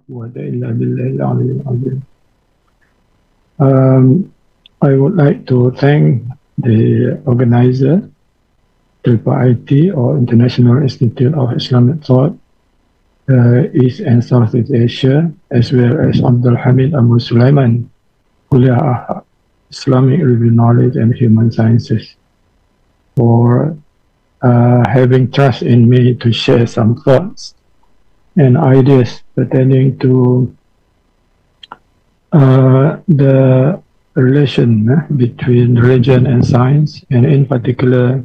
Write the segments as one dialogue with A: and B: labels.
A: quwwata illa billahi al-aliyyil azim. I would like to thank the organizer, IIIT or International Institute of Islamic Thought, East and Southeast Asia, as well as Abdul Hamid Abu Sulaiman, Kuliah Islamic Review Knowledge and Human Sciences, for having trust in me to share some thoughts and ideas pertaining to the relation between religion and science, and in particular,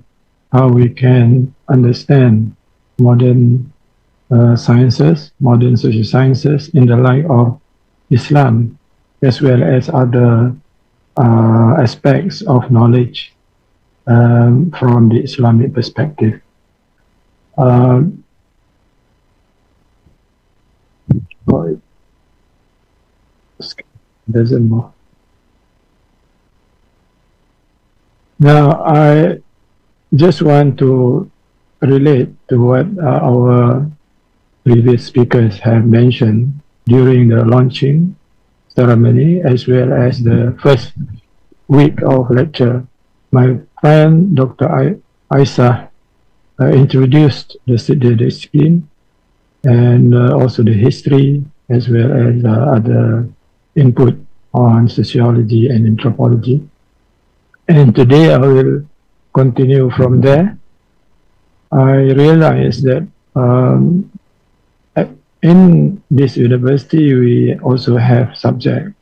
A: how we can understand modern sciences, modern social sciences in the light of Islam, as well as other aspects of knowledge from the Islamic perspective. Doesn't move. Now, I just want to relate to what our previous speakers have mentioned during the launching ceremony, as well as the first week of lecture. My friend, Dr. Isa, introduced the scheme and also the history, as well as other input on sociology and anthropology. And today I will continue from there. I realized that in this university, we also have subject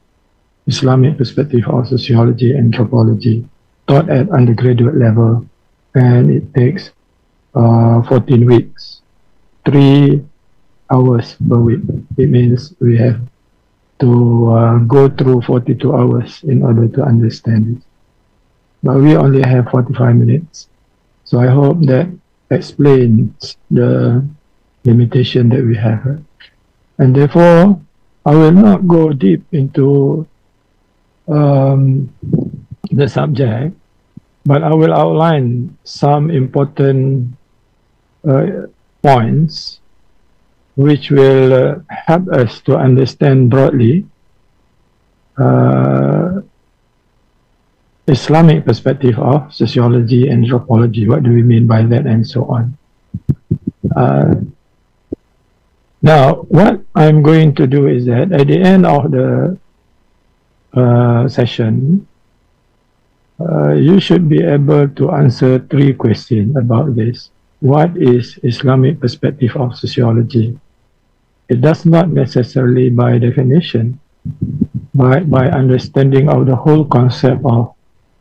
A: Islamic perspective of sociology and anthropology taught at undergraduate level, and it takes 14 weeks, 3 hours per week. It means we have to go through 42 hours in order to understand it. But we only have 45 minutes. So I hope that explains the limitation that we have. And therefore, I will not go deep into the subject, but I will outline some important points which will help us to understand broadly Islamic perspective of sociology and anthropology. What do we mean by that, and so on. Now, what I'm going to do is that at the end of the session, you should be able to answer 3 questions about this. What is Islamic perspective of sociology? It does not necessarily by definition, but by understanding of the whole concept of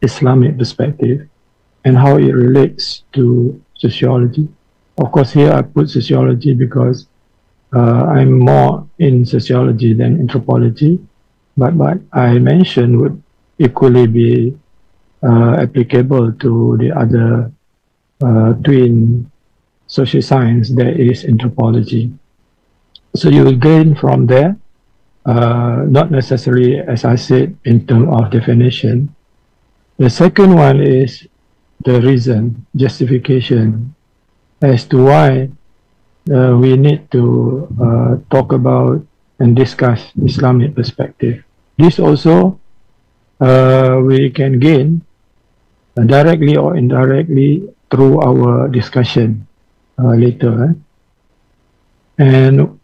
A: Islamic perspective and how it relates to sociology. Of course, here I put sociology because I'm more in sociology than anthropology, but what I mentioned would equally be applicable to the other twin social science, that is anthropology. So you will gain from there, not necessarily, as I said, in terms of definition. The second one is the reason, justification as to why we need to talk about and discuss Islamic perspective. This also we can gain directly or indirectly through our discussion later. And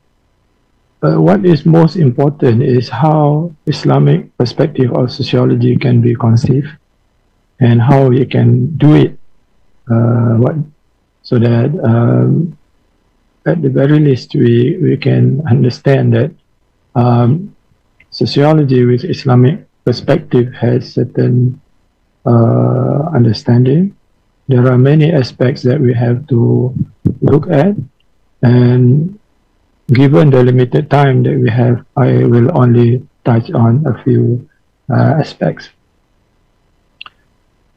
A: what is most important is how Islamic perspective of sociology can be conceived and how we can do it, so that at the very least we can understand that sociology with Islamic perspective has certain understanding. There are many aspects that we have to look at, and given the limited time that we have, I will only touch on a few aspects.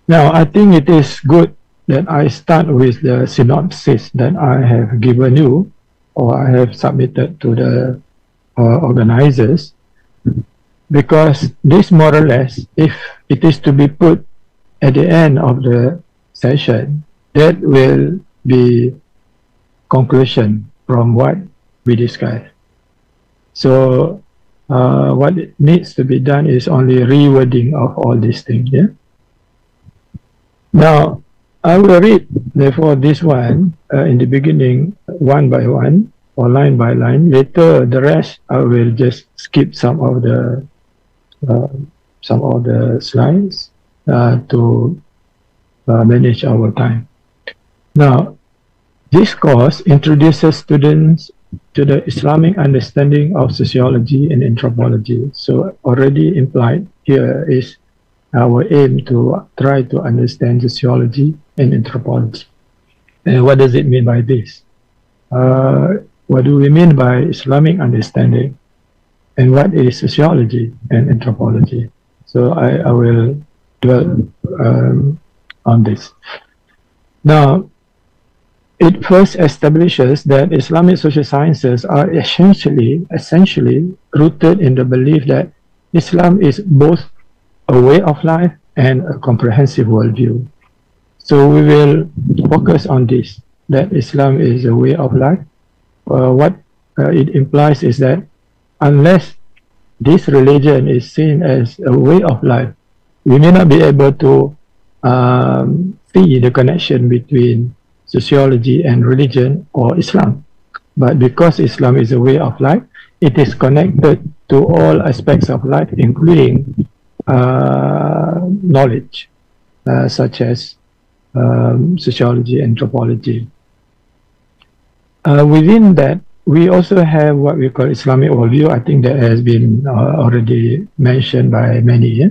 A: Now, I think it is good that I start with the synopsis that I have given you, or I have submitted to the organizers, because this more or less, if it is to be put at the end of the session, that will be conclusion from what we discussed. So what needs to be done is only rewording of all these things. Yeah. Now I will read therefore this one in the beginning one by one or line by line. Later the rest I will just skip uh, some of the slides to manage our time. Now, this course introduces students to the Islamic understanding of sociology and anthropology. So already implied here is our aim to try to understand sociology and anthropology. And what does it mean by this? What do we mean by Islamic understanding? And what is sociology and anthropology? So I will dwell on this. Now, it first establishes that Islamic social sciences are essentially rooted in the belief that Islam is both a way of life and a comprehensive worldview. So we will focus on this, that Islam is a way of life. What it implies is that unless this religion is seen as a way of life, we may not be able to see the connection between sociology and religion or Islam. But because Islam is a way of life, it is connected to all aspects of life, including knowledge, such as sociology, anthropology. Within that, we also have what we call Islamic worldview. I think that has been already mentioned by many. Yeah?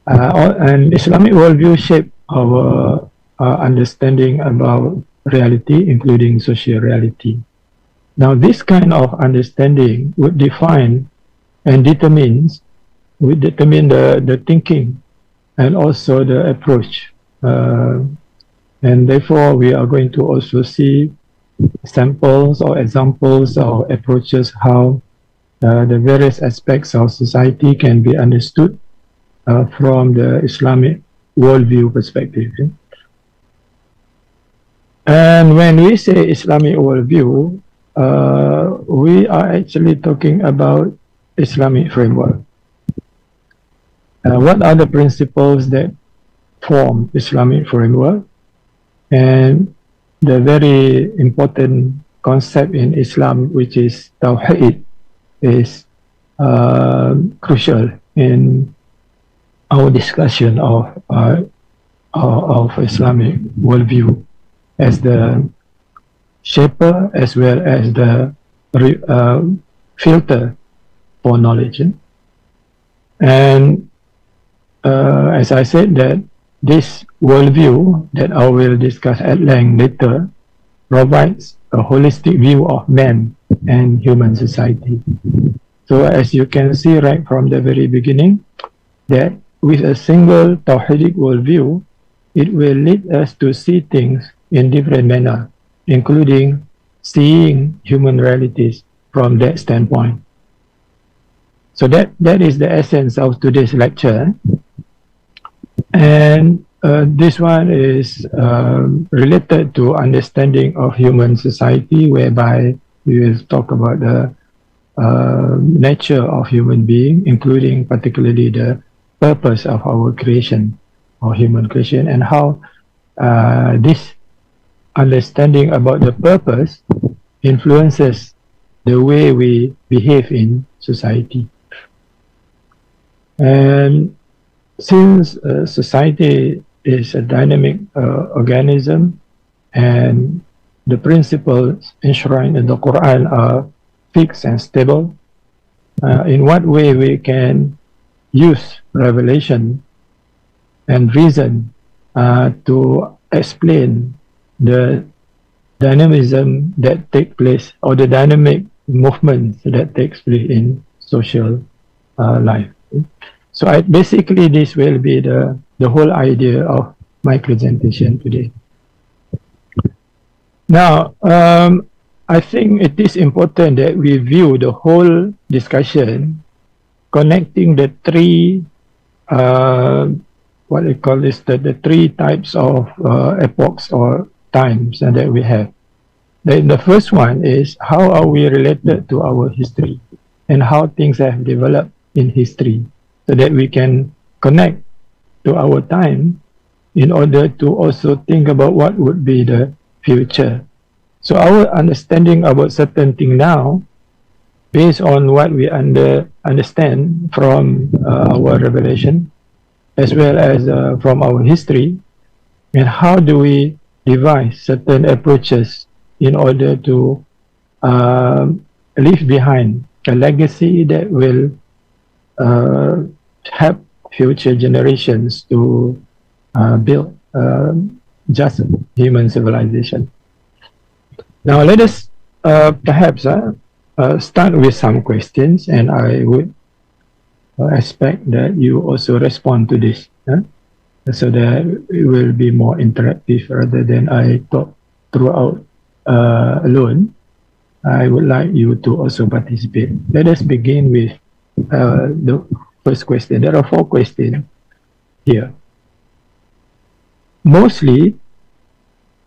A: And Islamic worldview shape our understanding about reality, including social reality. Now, this kind of understanding would define and determine the thinking and also the approach. And therefore, we are going to also see samples or examples or approaches how the various aspects of society can be understood from the Islamic worldview perspective. Yeah? And when we say Islamic worldview, we are actually talking about Islamic framework. What are the principles that form Islamic framework? And the very important concept in Islam, which is Tawheed, is crucial in our discussion of Islamic worldview as the shaper as well as the filter for knowledge. And as I said, that this worldview that I will discuss at length later provides a holistic view of man and human society. So as you can see right from the very beginning, that with a single Tawhidic worldview, it will lead us to see things in different manner, including seeing human realities from that standpoint. So that is the essence of today's lecture. And this one is related to understanding of human society, whereby we will talk about the nature of human being, including particularly the purpose of our creation, or human creation, and how this understanding about the purpose influences the way we behave in society. And since society is a dynamic organism and the principles enshrined in the Quran are fixed and stable, in what way we can use revelation and reason to explain the dynamism that takes place, or the dynamic movements that takes place in social life. So basically this will be the whole idea of my presentation today. Now, I think it is important that we view the whole discussion connecting the three, what we call this, the three types of epochs or times that we have. The first one is, how are we related to our history and how things have developed in history, so that we can connect to our time in order to also think about what would be the future. So our understanding about certain thing now, based on what we understand from our revelation, as well as from our history, and how do we devise certain approaches in order to leave behind a legacy that will help future generations to build just human civilization. Now let us perhaps start with some questions, and I would expect that you also respond to this, so that it will be more interactive rather than I talk throughout alone. I would like you to also participate. Let us begin with the first question. There are 4 questions here. Mostly,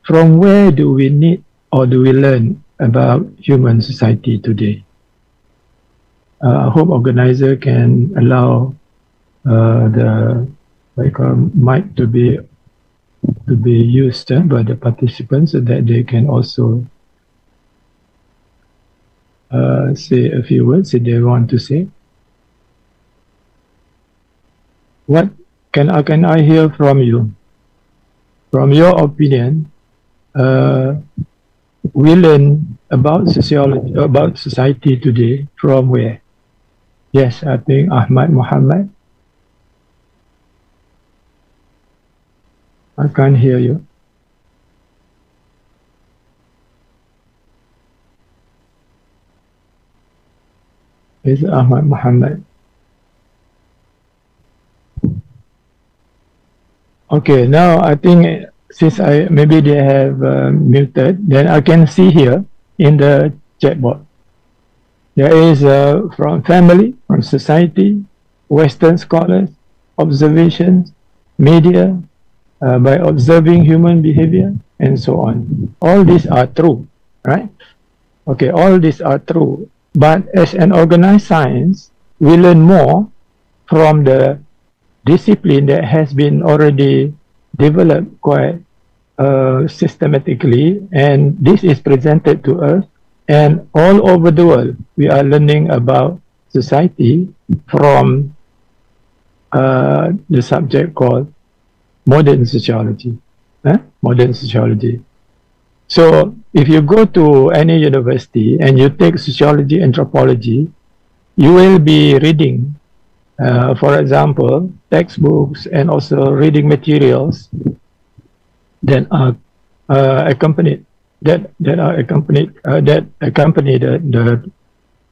A: from where do we need or do we learn about human society today? I hope organizer can allow the mic to be used by the participants, so that they can also say a few words if they want to say. What can I hear from you? From your opinion, we learn about sociology, about society today from where? Yes, I think Ahmad Muhammad. I can't hear you. Is Ahmad Muhammad? Okay, now I think since maybe they have muted, then I can see here in the chat box. There is from family, from society, Western scholars, observations, media, by observing human behavior, and so on. All these are true, right? Okay, all these are true. But as an organized science, we learn more from the discipline that has been already developed quite systematically, and this is presented to us, and all over the world we are learning about society from the subject called modern sociology. Modern sociology. So if you go to any university and you take sociology, anthropology, you will be reading, for example, textbooks and also reading materials that are accompany the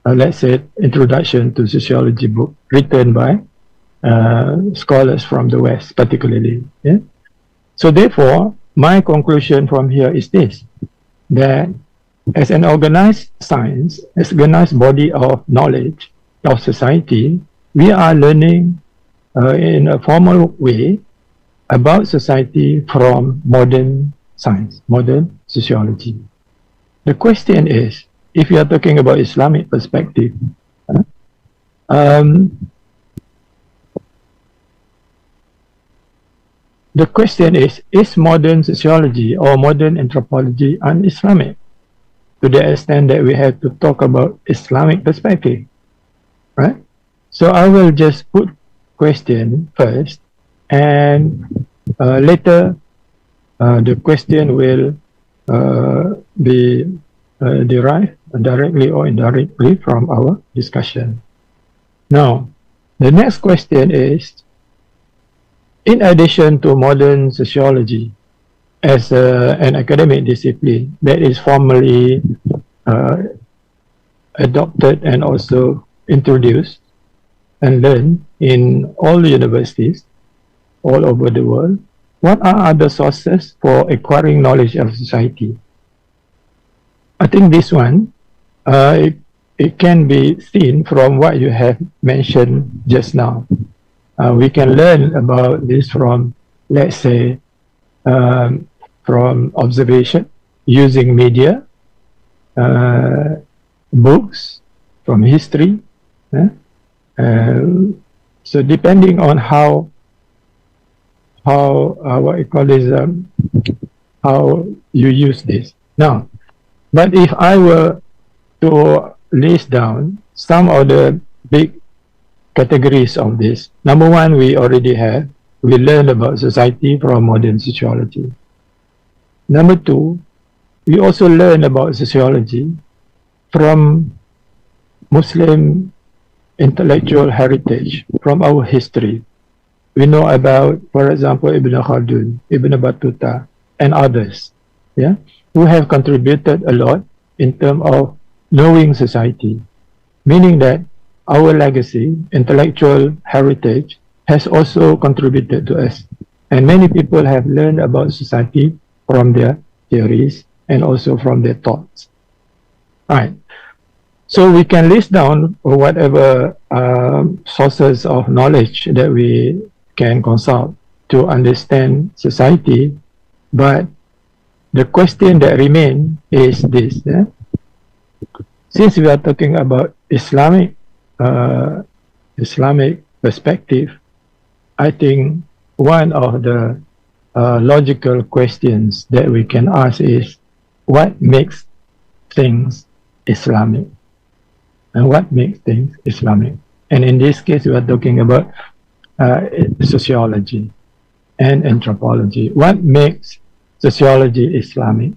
A: let's say introduction to sociology book written by scholars from the West, particularly. Yeah? So therefore, my conclusion from here is this, that as an organized science, as an organized body of knowledge of society, we are learning in a formal way about society from modern science, modern sociology. The question is, if you are talking about Islamic perspective, the question is modern sociology or modern anthropology un-Islamic? To the extent that we have to talk about Islamic perspective, right? So I will just put question first, and later the question will be derived directly or indirectly from our discussion. Now, the next question is, in addition to modern sociology as an academic discipline that is formally adopted and also introduced and learned in all universities all over the world, what are other sources for acquiring knowledge of society? I think this one, it can be seen from what you have mentioned just now. We can learn about this from, let's say, from observation using media, books, from history. eh? So depending on how what you call this, how you use this. Now, but if I were to list down some of the big categories of this, number one, we already have. We learned about society from modern sociology. Number two, we also learn about sociology from Muslim intellectual heritage, from our history. We know about, for example, Ibn Khaldun, Ibn Battuta, and others, yeah, who have contributed a lot in terms of knowing society, meaning that our legacy, intellectual heritage, has also contributed to us. And many people have learned about society from their theories and also from their thoughts. Right. So we can list down whatever sources of knowledge that we can consult to understand society, but the question that remains is this. Since we are talking about Islamic perspective, I think one of the logical questions that we can ask is, what makes things Islamic? And what makes things Islamic? And in this case, we are talking about sociology and anthropology. What makes sociology Islamic?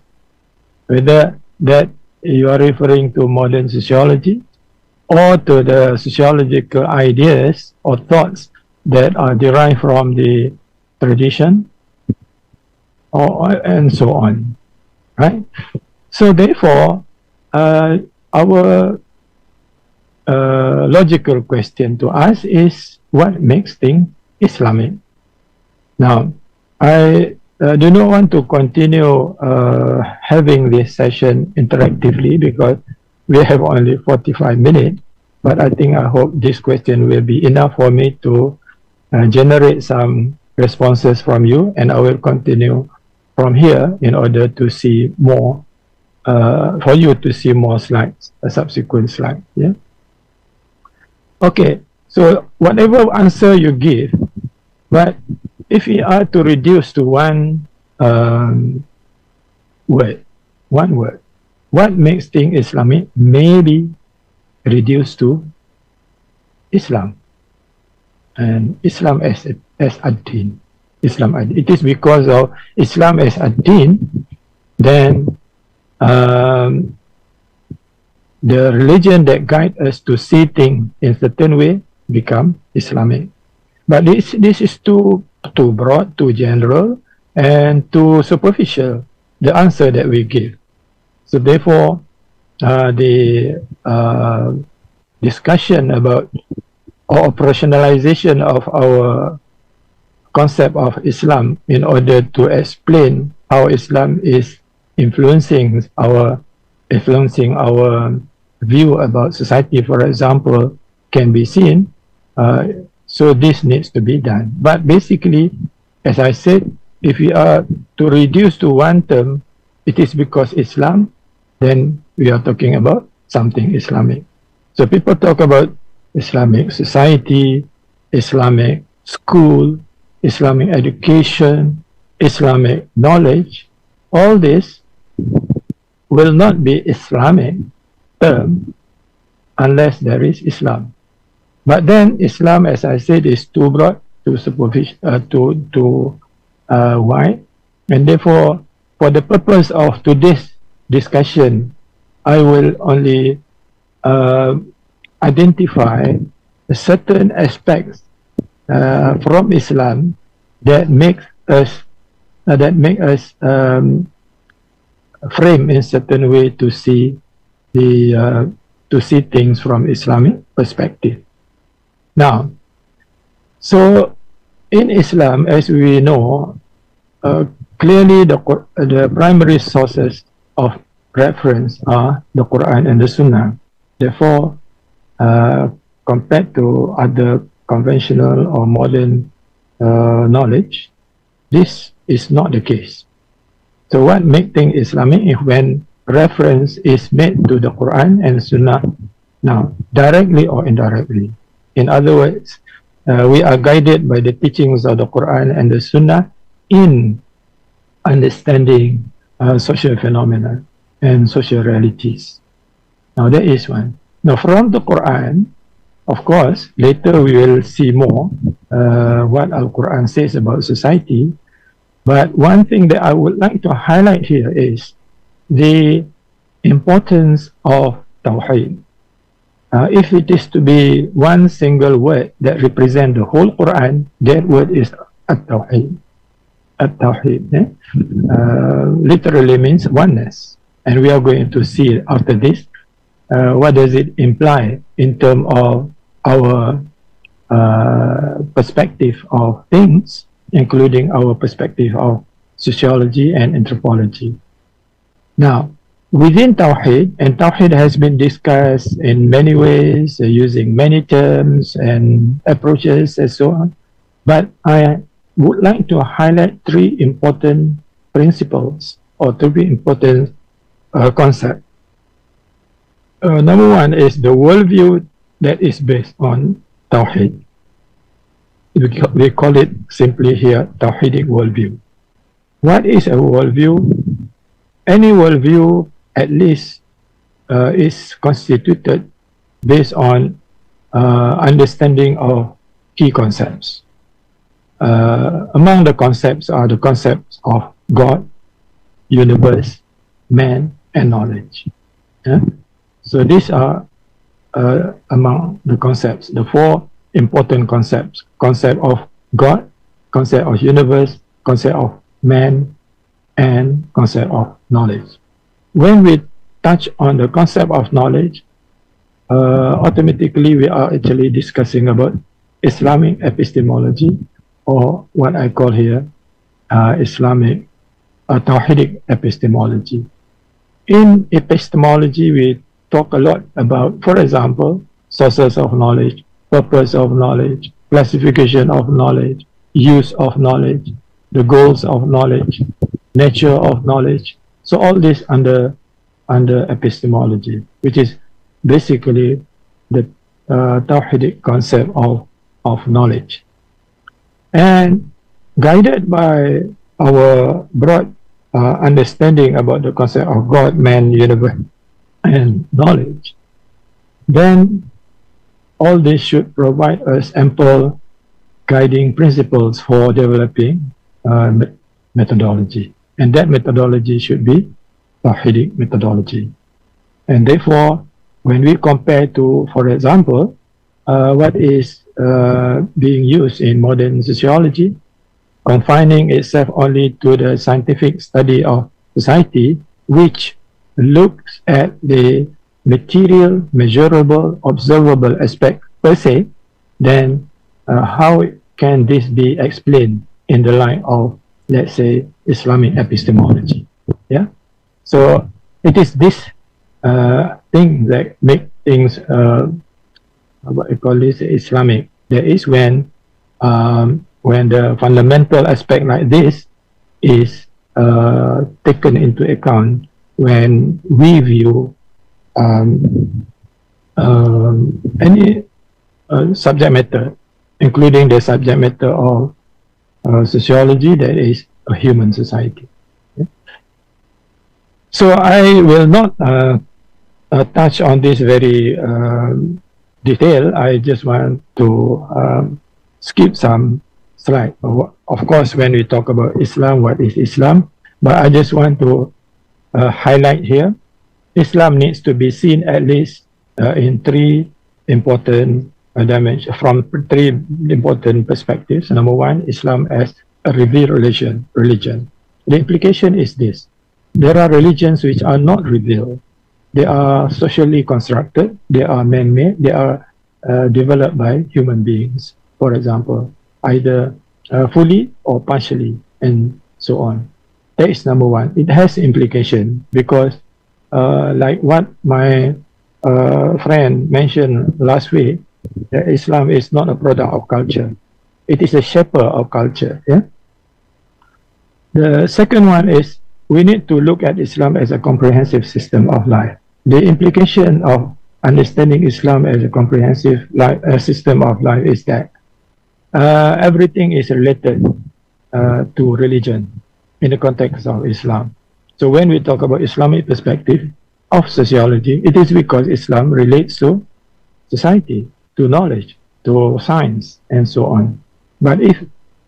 A: Whether that you are referring to modern sociology or to the sociological ideas or thoughts that are derived from the tradition, and so on, right? So therefore, our logical question to ask is, what makes things Islamic? Now, I do not want to continue having this session interactively because we have only 45 minutes, but I hope this question will be enough for me to generate some responses from you, and I will continue from here in order to see more, for you to see more slides, a subsequent slide. Yeah. Okay, so whatever answer you give, but if we are to reduce to one word, what makes things Islamic may be reduced to Islam. And Islam as a deen. Islam, it is because of Islam as a deen, then the religion that guides us to see things in certain way become Islamic. But this is too broad, too general, and too superficial, the answer that we give. So therefore, the discussion about or operationalization of our concept of Islam in order to explain how Islam is influencing our view about society, for example, can be seen. So this needs to be done. But basically, as I said, if we are to reduce to one term, it is because Islam, then we are talking about something Islamic. So people talk about Islamic society, Islamic school, Islamic education, Islamic knowledge. All this will not be Islamic term unless there is Islam. But then Islam, as I said, is too broad, too superficial, too wide, and therefore, for the purpose of today's discussion, I will only identify certain aspects from Islam that make us frame in certain way to see things from Islamic perspective. Now, so in Islam, as we know, clearly the primary sources of reference are the Quran and the Sunnah. Therefore, compared to other conventional or modern knowledge, this is not the case. So what makes things Islamic is when reference is made to the Quran and Sunnah now, directly or indirectly. In other words, we are guided by the teachings of the Quran and the Sunnah in understanding social phenomena and social realities. Now, that is one. Now, from the Quran, of course, later we will see more what Al-Quran says about society. But one thing that I would like to highlight here is the importance of Tawheed. If it is to be one single word that represents the whole Quran, that word is At-Tawheed. At-Tawheed literally means oneness. And we are going to see after this what does it imply in terms of our perspective of things, including our perspective of sociology and anthropology. Now, within Tawheed, and Tawheed has been discussed in many ways, using many terms and approaches and so on, but I would like to highlight three important principles or three important concepts. Number one is the worldview that is based on Tawheed. We call it simply here Tawheedic worldview. What is a worldview? Any worldview at least is constituted based on understanding of key concepts. Among the concepts are the concepts of God, universe, man, and knowledge. Yeah? So these are among the concepts, the four important concepts: concept of God, concept of universe, concept of man, and concept of knowledge. When we touch on the concept of knowledge, automatically we are actually discussing about Islamic epistemology, or what I call here Islamic Tawheedic epistemology. In epistemology, we talk a lot about, for example, sources of knowledge, purpose of knowledge, classification of knowledge, use of knowledge, the goals of knowledge, nature of knowledge. So all this under epistemology, which is basically the Tawheedic concept of knowledge. And guided by our broad understanding about the concept of God, man, universe, and knowledge, then all this should provide us ample guiding principles for developing methodology. And that methodology should be Tawheedic methodology. And therefore, when we compare to, for example, what is being used in modern sociology, confining itself only to the scientific study of society, which looks at the material, measurable, observable aspect per se, then how can this be explained in the light of, let's say, Islamic epistemology? Yeah. So it is this thing that make things what I call this Islamic. That is when the fundamental aspect like this is taken into account when we view any subject matter, including the subject matter of sociology, that is a human society. Okay? So I will not touch on this very detail. I just want to skip some slide. Of course, when we talk about Islam, what is Islam? But I just want to highlight here, Islam needs to be seen at least in three important dimensions, from three important perspectives. Number one, Islam as a revealed religion. The implication is this: there are religions which are not revealed. They are socially constructed, they are man-made, they are developed by human beings, for example, either fully or partially, and so on. That is number one. It has implication because like what my friend mentioned last week, that Islam is not a product of culture. It is a shaper of culture. Yeah. The second one is we need to look at Islam as a comprehensive system of life. The implication of understanding Islam as a comprehensive system of life is that everything is related to religion in the context of Islam. So when we talk about Islamic perspective of sociology, it is because Islam relates to society, to knowledge, to science, and so on. But if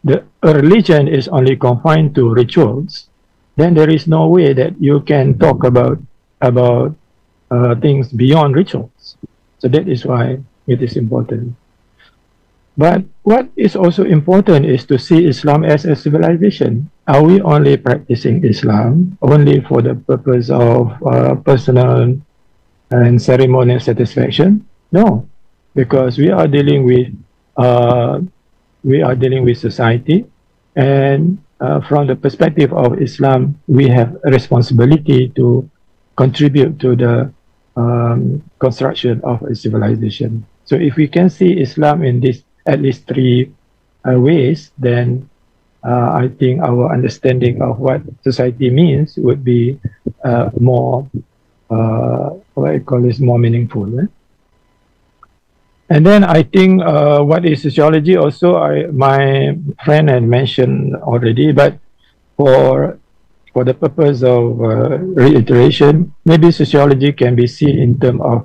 A: a religion is only confined to rituals, then there is no way that you can talk about things beyond rituals. So that is why it is important. But what is also important is to see Islam as a civilization. Are we only practicing Islam only for the purpose of personal and ceremonial satisfaction? No, because we are dealing with society, and from the perspective of Islam, we have a responsibility to contribute to the construction of a civilization. So if we can see Islam in this at least three ways, then I think our understanding of what society means would be more, what I call is more meaningful. And then I think what is sociology also, my friend had mentioned already, but for the purpose of reiteration, maybe sociology can be seen in terms of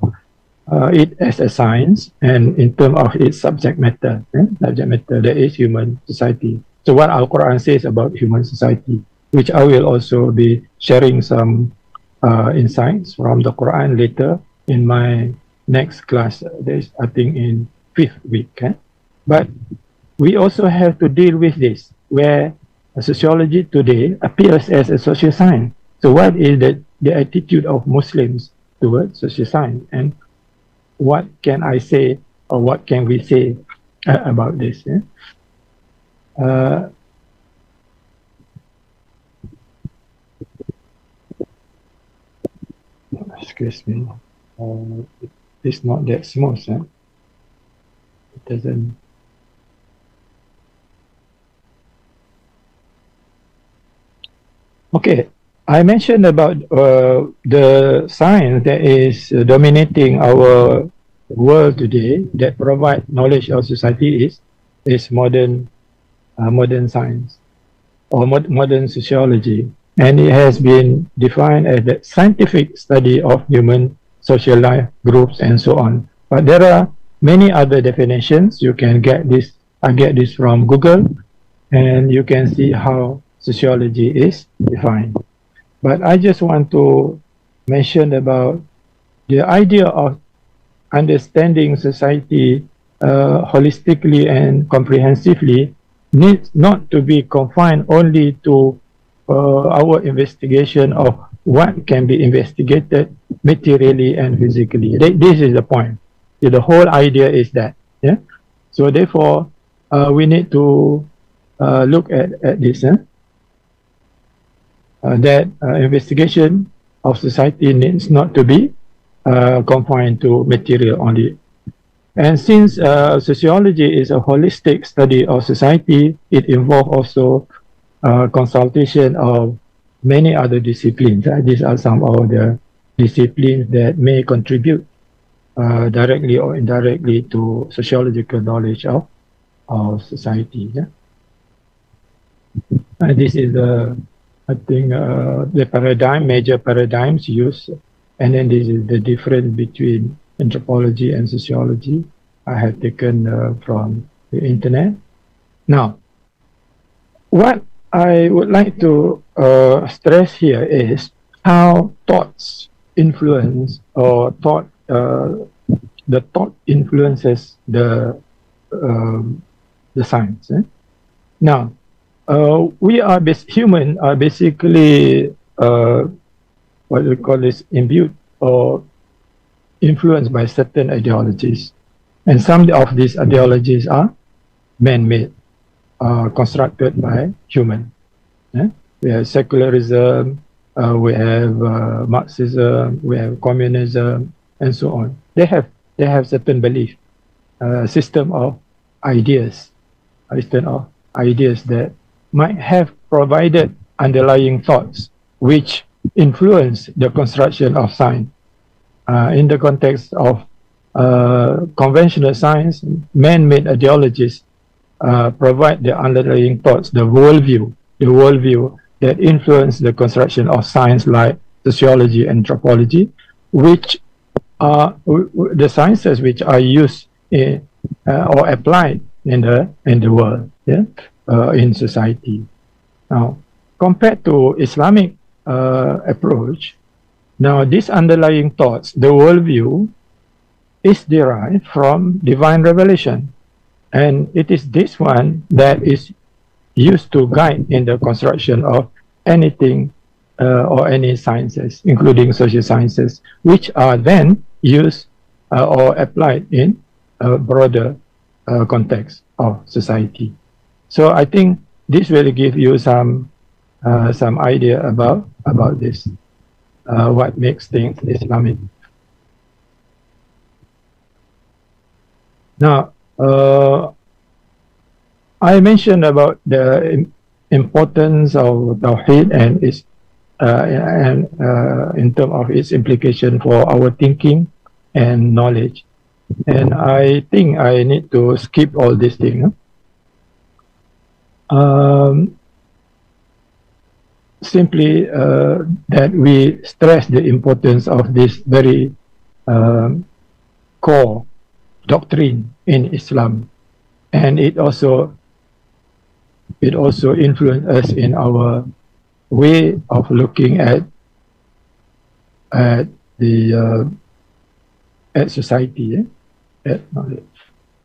A: it as a science and in terms of its subject matter, that is human society. So what Al-Quran says about human society, which I will also be sharing some insights from the Quran later in my next class. That is, I think, in 5th week. But we also have to deal with this, where sociology today appears as a social science. So what is the attitude of Muslims towards social science, and what can I say, or what can we say about this? Excuse me. It's not that smooth. It doesn't. Okay, I mentioned about the science that is dominating our world today, that provide knowledge of society, is modern science, or modern sociology, and it has been defined as the scientific study of human social life, groups, and so on. But there are many other definitions. You can get this. I get this from Google, and you can see how sociology is defined. But I just want to mention about the idea of understanding society holistically and comprehensively needs not to be confined only to our investigation of what can be investigated materially and physically. This is the point. The whole idea is that. Yeah. So therefore, we need to look at this. That investigation of society needs not to be confined to material only. And since sociology is a holistic study of society, it involves also consultation of many other disciplines. These are some of the disciplines that may contribute directly or indirectly to sociological knowledge of society. This is the, I think, the major paradigms used, and then this is the difference between anthropology and sociology. I have taken from the internet. Now, what I would like to stress here is how thoughts influence, or the thought influences the science. Now, we are human are basically what we call is imbued or influenced by certain ideologies, and some of these ideologies are man-made, constructed by human. We have secularism, we have Marxism, we have communism, and so on. They have certain belief, system of ideas that might have provided underlying thoughts which influence the construction of science. In the context of conventional science, man-made ideologies provide the underlying thoughts, the worldview that influence the construction of science like sociology, anthropology, which are the sciences which are used in, or applied in the world, yeah, in society. Now, compared to Islamic approach, now these underlying thoughts, the worldview, is derived from divine revelation, and it is this one that is used to guide in the construction of anything or any sciences, including social sciences, which are then used or applied in a broader context of society. So I think this will give you some idea about this, what makes things Islamic. Now, I mentioned about the importance of Tawheed and its in terms of its implication for our thinking and knowledge. And I think I need to skip all these things. Simply that we stress the importance of this very core doctrine in Islam, and it also influences us in our way of looking at the at society, at knowledge.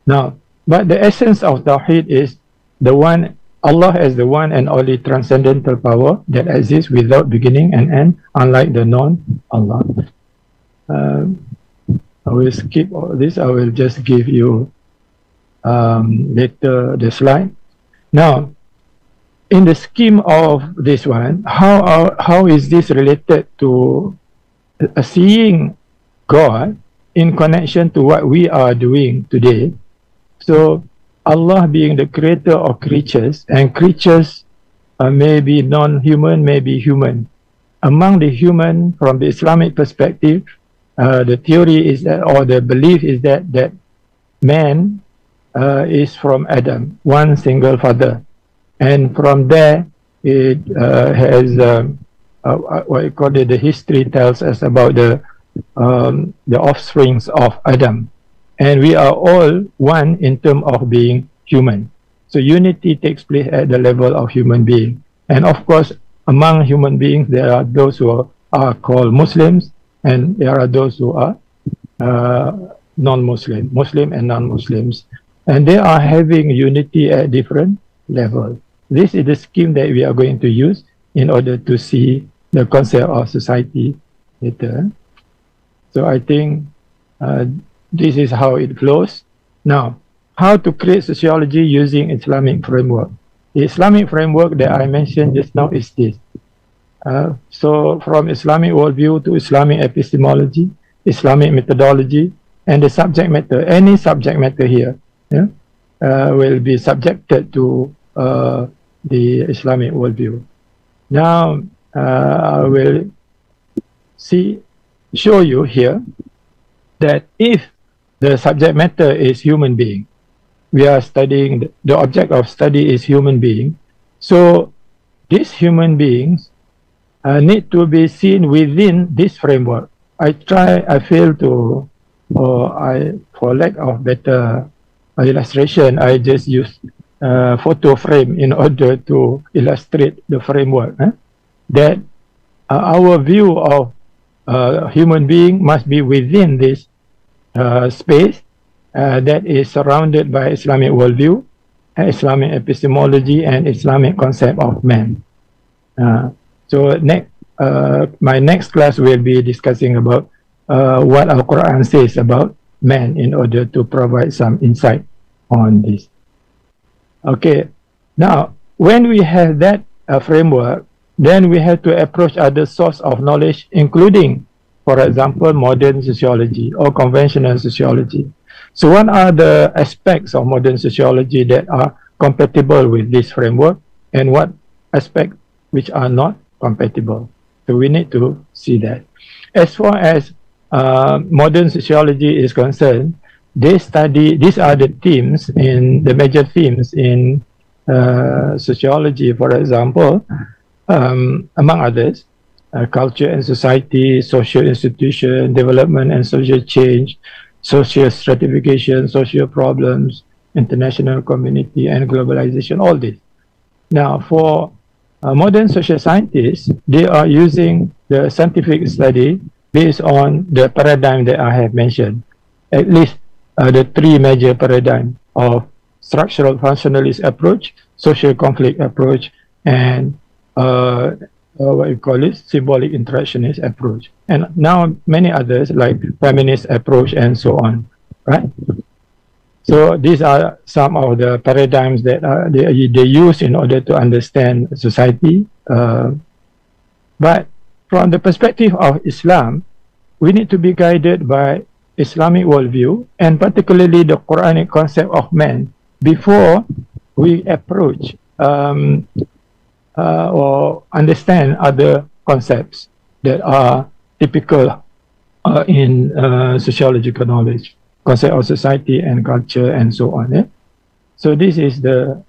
A: Now, but the essence of Tawheed is the one, Allah as the one and only transcendental power that exists without beginning and end, unlike the non-Allah. I will skip all this. I will just give you later the slide. Now, in the scheme of this one, how is this related to seeing God in connection to what we are doing today? So Allah being the creator of creatures, and creatures may be non-human, may be human. Among the human, from the Islamic perspective, the theory is that, or the belief is that man is from Adam, one single father, and from there it has what you call it, the history tells us about the offsprings of Adam, and we are all one in terms of being human. So unity takes place at the level of human being, and of course among human beings there are those who are called Muslims, and there are those who are non-Muslim, Muslim and non-Muslims, and they are having unity at different levels. This is the scheme that we are going to use in order to see the concept of society later. So I think this is how it flows. Now, how to create sociology using Islamic framework. The Islamic framework that I mentioned just now is this. So from Islamic worldview to Islamic epistemology, Islamic methodology, and the subject matter, any subject matter here, yeah, will be subjected to the Islamic worldview. Now, I will show you here that if the subject matter is human being, we are studying, the object of study is human being. So these human beings need to be seen within this framework. I fail to, for lack of better illustration, I just use photo frame in order to illustrate the framework. That our view of human being must be within this space that is surrounded by Islamic worldview, Islamic epistemology, and Islamic concept of man. So my next class will be discussing about what our Quran says about man in order to provide some insight on this. Okay, now when we have that framework, then we have to approach other source of knowledge, including, for example, modern sociology or conventional sociology. So what are the aspects of modern sociology that are compatible with this framework, and what aspects which are not compatible? So we need to see that. As far as modern sociology is concerned, they study, these are the themes in the major themes in sociology, for example, among others, culture and society, social institution, development and social change, social stratification, social problems, international community, and globalization, all this. Now, for modern social scientists, they are using the scientific study based on the paradigm that I have mentioned, at least the three major paradigms of structural functionalist approach, social conflict approach, and what you call it, symbolic interactionist approach. And now many others like feminist approach and so on, right? So these are some of the paradigms that they use in order to understand society. But from the perspective of Islam, we need to be guided by Islamic worldview, and particularly the Quranic concept of man, before we approach or understand other concepts that are typical in sociological knowledge, concept of society and culture and so on. Yeah? So this is the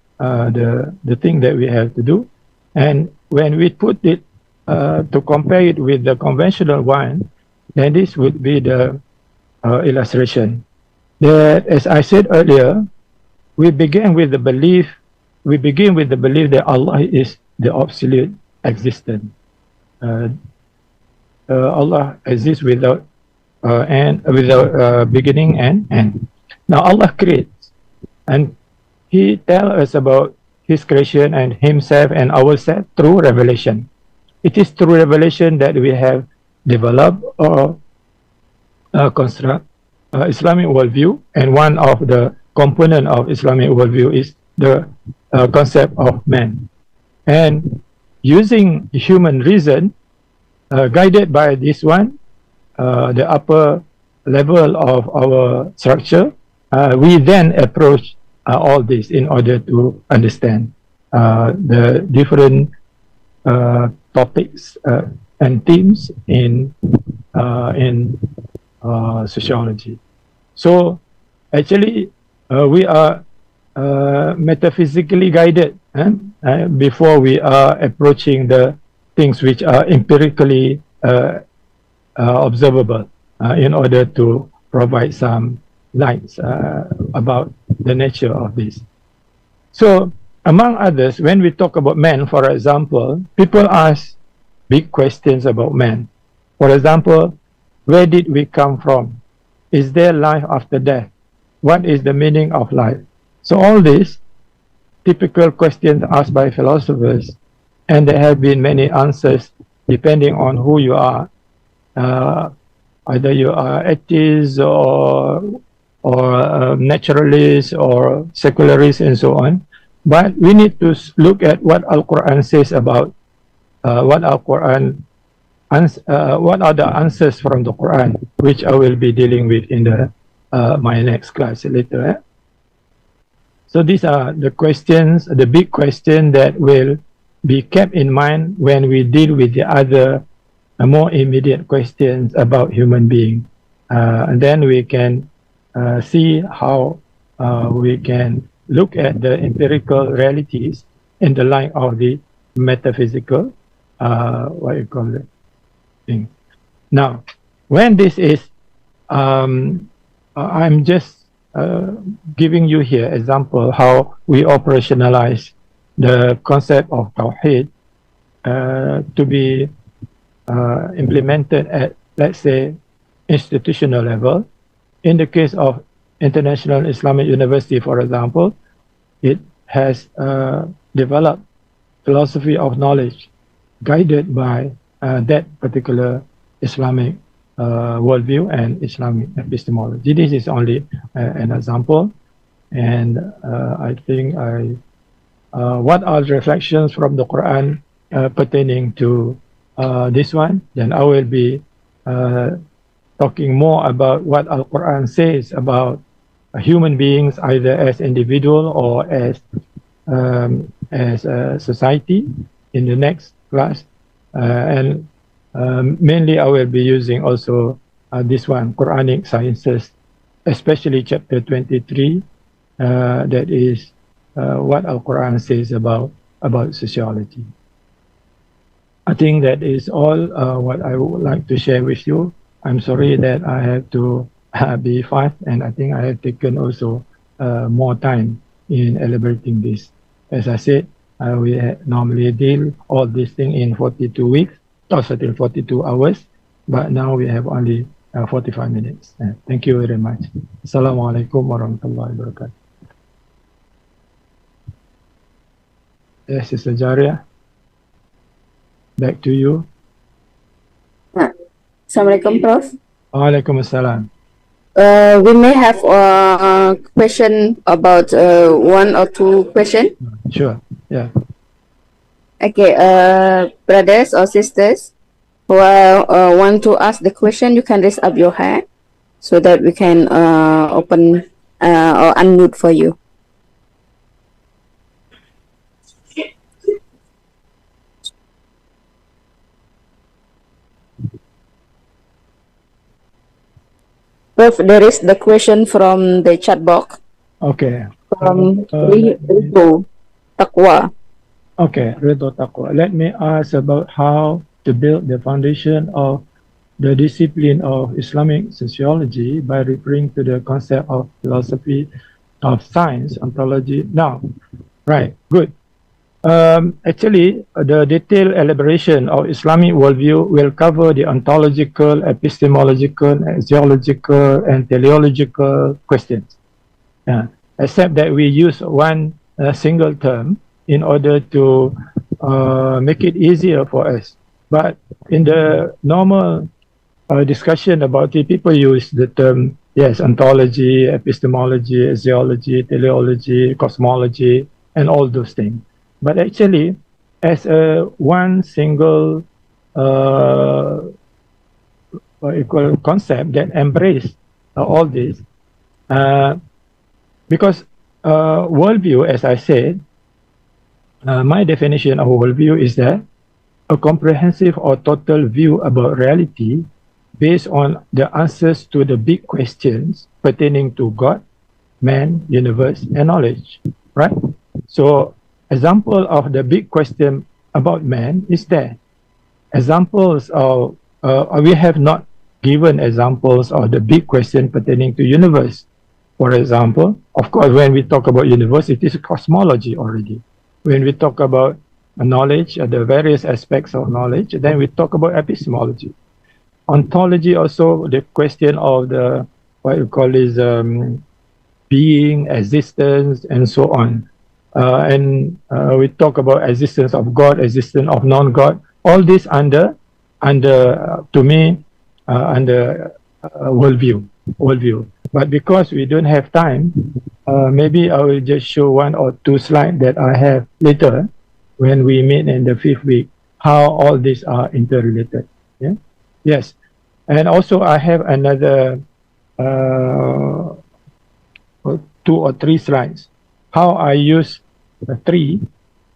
A: thing that we have to do. And when we put it to compare it with the conventional one, then this would be the illustration. That, as I said earlier, we begin with the belief that Allah is the absolute existent. Allah exists without without beginning and end. Now Allah creates, and He tells us about His creation and Himself and ourselves through revelation. It is through revelation that we have developed or construct Islamic worldview, and one of the component of Islamic worldview is the concept of man. And using human reason, guided by this one, the upper level of our structure, we then approach all this in order to understand the different topics and themes in sociology. So actually, we are metaphysically guided before we are approaching the things which are empirically observable in order to provide some lights about the nature of this. So among others, when we talk about man, for example, people ask big questions about man. For example, where did we come from? Is there life after death? What is the meaning of life? So all these typical questions asked by philosophers, and there have been many answers depending on who you are. Either you are atheist or naturalist or secularist and so on. But we need to look at what Al-Quran says about what Al-Quran what are the answers from the Quran, which I will be dealing with in the my next class later. So these are the questions, the big question that will be kept in mind when we deal with the other more immediate questions about human being. And then we can see how we can look at the empirical realities in the light of the metaphysical, what you call it, thing. Now, when this is, I'm just giving you here example how we operationalize the concept of Tawheed to be implemented at, let's say, institutional level. In the case of International Islamic University, for example, it has developed philosophy of knowledge guided by that particular Islamic worldview and Islamic epistemology. This is only an example, and I think what are the reflections from the Quran pertaining to this one? Then I will be talking more about what Al-Quran says about human beings, either as individual or as a society, in the next class. And Mainly, I will be using also this one, Quranic Sciences, especially chapter 23. That is what our Quran says about sociology. I think that is all what I would like to share with you. I'm sorry that I have to be fast, and I think I have taken also more time in elaborating this. As I said, we normally deal all this thing in 42 weeks, or certain 42 hours, but now we have only 45 minutes. Thank you very much. Assalamualaikum warahmatullahi wabarakatuh. Yes, Sister Jaria, back to you.
B: Assalamualaikum, Prof.
A: Waalaikumsalam.
B: We may have a question about one or two questions.
A: Sure. Yeah.
B: Okay, brothers or sisters who want to ask the question, you can raise up your hand so that we can open or unmute for you. Prof, there is the question from the chat box.
A: Okay.
B: From Rido Takwa.
A: Okay, Ridho Taqwa. Let me ask about how to build the foundation of the discipline of Islamic sociology by referring to the concept of philosophy of science, ontology. Now, right, good. Actually, the detailed elaboration of Islamic worldview will cover the ontological, epistemological, zoological, and teleological questions. Except that we use one single term in order to make it easier for us. But in the normal discussion about it, people use the term, yes, ontology, epistemology, zoology, teleology, cosmology, and all those things. But actually, as a one single concept that embrace all this, because worldview, as I said, my definition of worldview is that a comprehensive or total view about reality based on the answers to the big questions pertaining to God, man, universe, and knowledge, right? So, example of the big question about man is there. Examples of, we have not given examples of the big question pertaining to universe. For example, of course, when we talk about universe, it is cosmology already. When we talk about knowledge, the various aspects of knowledge, then we talk about epistemology. Ontology also, the question of the, what you call is being, existence, and so on. And we talk about existence of God, existence of non-God, all this under to me, under worldview. But because we don't have time, maybe I will just show one or two slides that I have later when we meet in the 5th week, how all these are interrelated. Yeah? Yes. And also I have another 2 or 3 slides, how I use the tree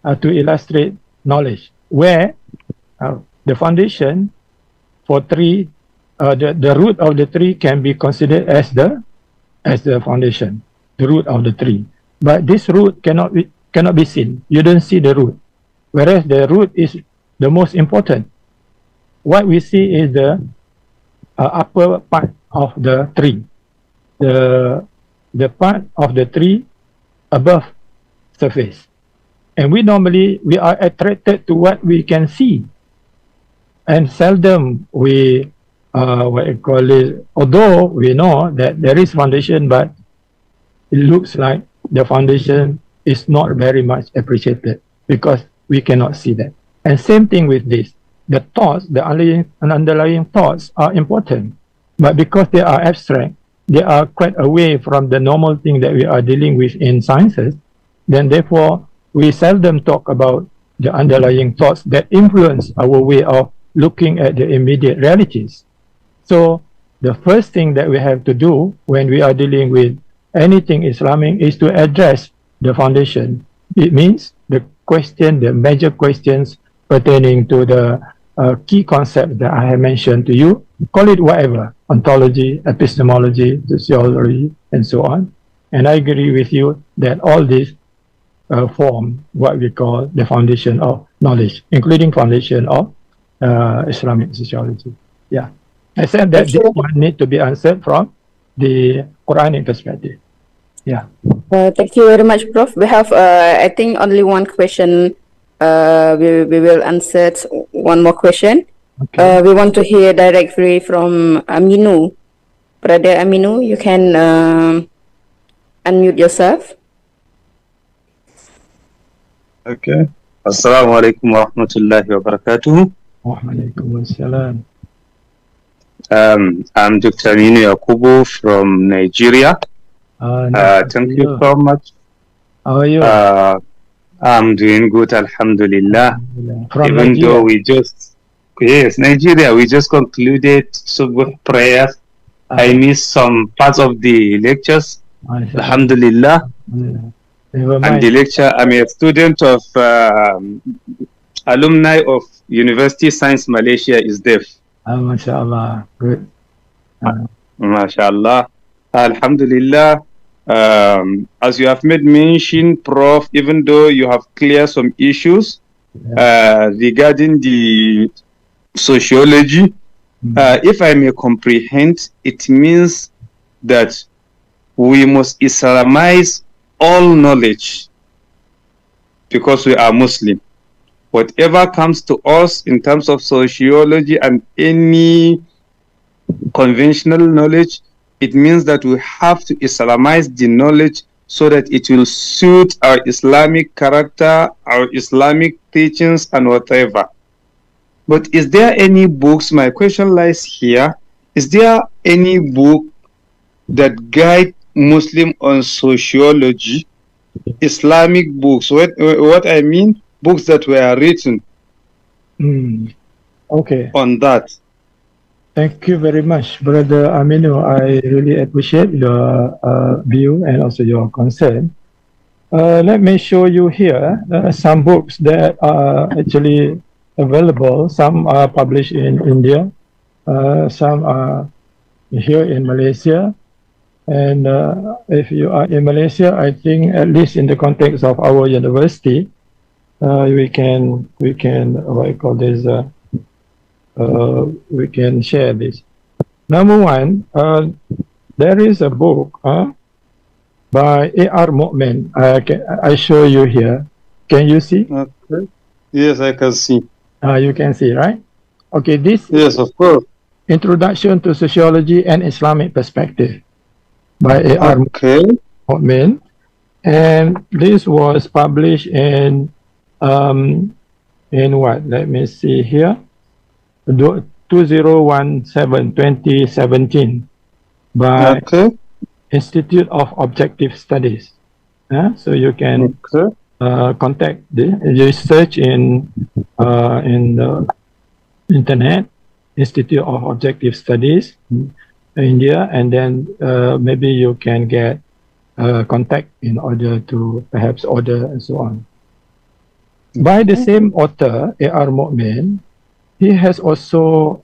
A: to illustrate knowledge, where the foundation for tree, the root of the tree can be considered as the foundation, the root of the tree. But this root cannot be seen. You don't see the root, whereas the root is the most important. What we see is the upper part of the tree, the part of the tree above surface, and we are attracted to what we can see, and seldom we what you call it, although we know that there is foundation, but it looks like the foundation is not very much appreciated because we cannot see that. And same thing with this, the thoughts, the underlying thoughts are important, but because they are abstract, they are quite away from the normal thing that we are dealing with in sciences, then therefore we seldom talk about the underlying thoughts that influence our way of looking at the immediate realities. So the first thing that we have to do when we are dealing with anything Islamic is to address the foundation. It means the major questions pertaining to the key concepts that I have mentioned to you. Call it whatever, ontology, epistemology, sociology, and so on. And I agree with you that all these form what we call the foundation of knowledge, including foundation of Islamic sociology. Yeah. I said that this one need to be answered from the Quranic perspective. Yeah.
B: Thank you very much, Prof. We have, I think, only one question. We will answer one more question.
A: Okay.
B: We want to hear directly from Aminu. Brother Aminu, you can unmute yourself.
C: Okay. Assalamu alaikum wa rahmatullahi wa barakatuh.
A: Wa alaikum assalam.
C: I'm Dr. Aminu Yakubu from Nigeria. Thank you so much.
A: How are you?
C: I'm doing good, alhamdulillah.
A: From
C: Even
A: Nigeria.
C: though Nigeria, we just concluded Subuh prayers. I missed some parts of the lectures, alhamdulillah. And the lecture, I'm a student of alumni of University Science Malaysia is deaf.
A: MashaAllah. Good.
C: MashaAllah. Alhamdulillah. As you have made mention, Prof, even though you have cleared some issues regarding the sociology, if I may comprehend, it means that we must Islamize all knowledge because we are Muslim. Whatever comes to us in terms of sociology and any conventional knowledge, it means that we have to Islamize the knowledge so that it will suit our Islamic character, our Islamic teachings, and whatever. But is there any books, my question lies here, is there any book that guide Muslim on sociology, Islamic books? What I mean, books that were written
A: okay.
C: on that.
A: Thank you very much, Brother Aminu. I really appreciate your view and also your concern. Let me show you here some books that are actually available. Some are published in India, some are here in Malaysia. And if you are in Malaysia, I think at least in the context of our university, we can what I call this. We can share this. Number one, there is a book by A.R. Mu'min. I show you here. Can you see?
C: Okay. Yes, I can see.
A: You can see, right? Okay, this
C: Yes, of course.
A: Introduction to Sociology and Islamic Perspective by A.R.
C: Okay.
A: Mu'min. And this was published in what? Let me see here. 2017 by Institute of Objective Studies. So you can contact you search in the internet, Institute of Objective Studies, India, and then maybe you can get contact in order to perhaps order and so on. By the same author, A.R. Mu'min, he has also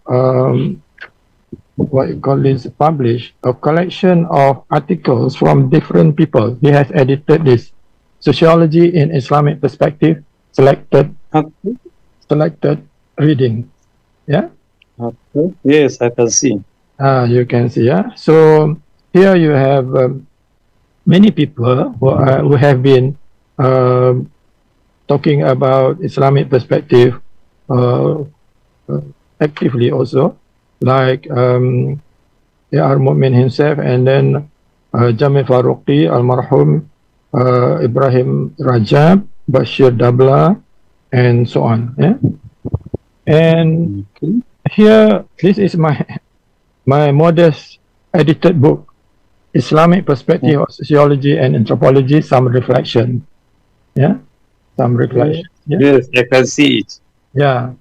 A: what you call this, published a collection of articles from different people. He has edited this Sociology in Islamic Perspective, selected reading. Yeah.
C: Okay. Yes, I can see.
A: You can see. Yeah. So here you have many people who have been talking about Islamic perspective actively also, like A.R. Mu'min himself, and then Jamil Faruqi, Al-Marhum, Ibrahim Rajab, Bashir Dabla, and so on. Yeah? And here, this is my modest edited book, Islamic Perspective of Sociology and Anthropology, Some Reflection. Yeah, some reflection. Yeah?
C: Yes, I can see it.
A: Yeah.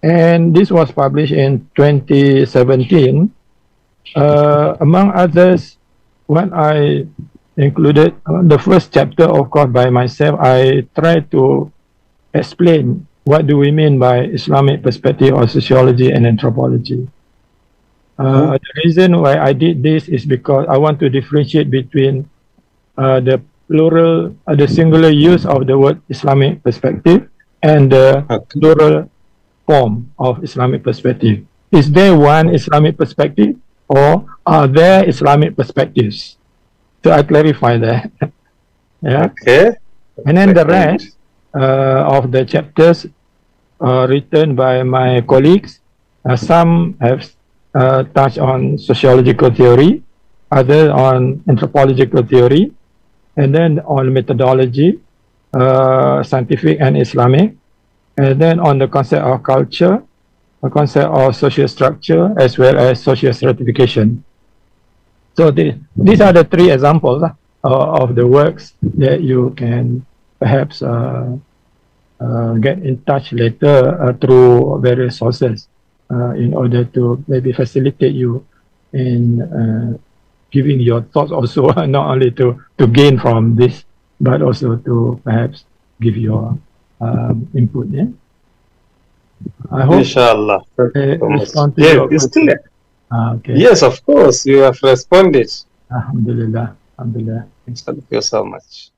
A: And this was published in 2017. Among others, when I included the first chapter, of course, by myself, I tried to explain what do we mean by Islamic perspective of sociology and anthropology? The reason why I did this is because I want to differentiate between the plural, the singular use of the word Islamic perspective and the plural form of Islamic perspective. Is there one Islamic perspective, or are there Islamic perspectives? So I clarify that. Yeah.
D: Okay.
A: And then the rest of the chapters written by my colleagues, some have touched on sociological theory, others on anthropological theory, and then on methodology, scientific and Islamic, and then on the concept of culture, the concept of social structure, as well as social stratification. So these are the three examples of the works that you can perhaps get in touch later through various sources in order to maybe facilitate you in giving your thoughts also, not only to gain from this, but also to perhaps give your input. Yeah? I hope
D: Inshallah.
A: respond to
D: Yeah,
A: your
D: it's
A: question.
D: clear.
A: Okay.
D: Yes, of course, you have responded.
A: Alhamdulillah. Alhamdulillah.
D: Thank you so much.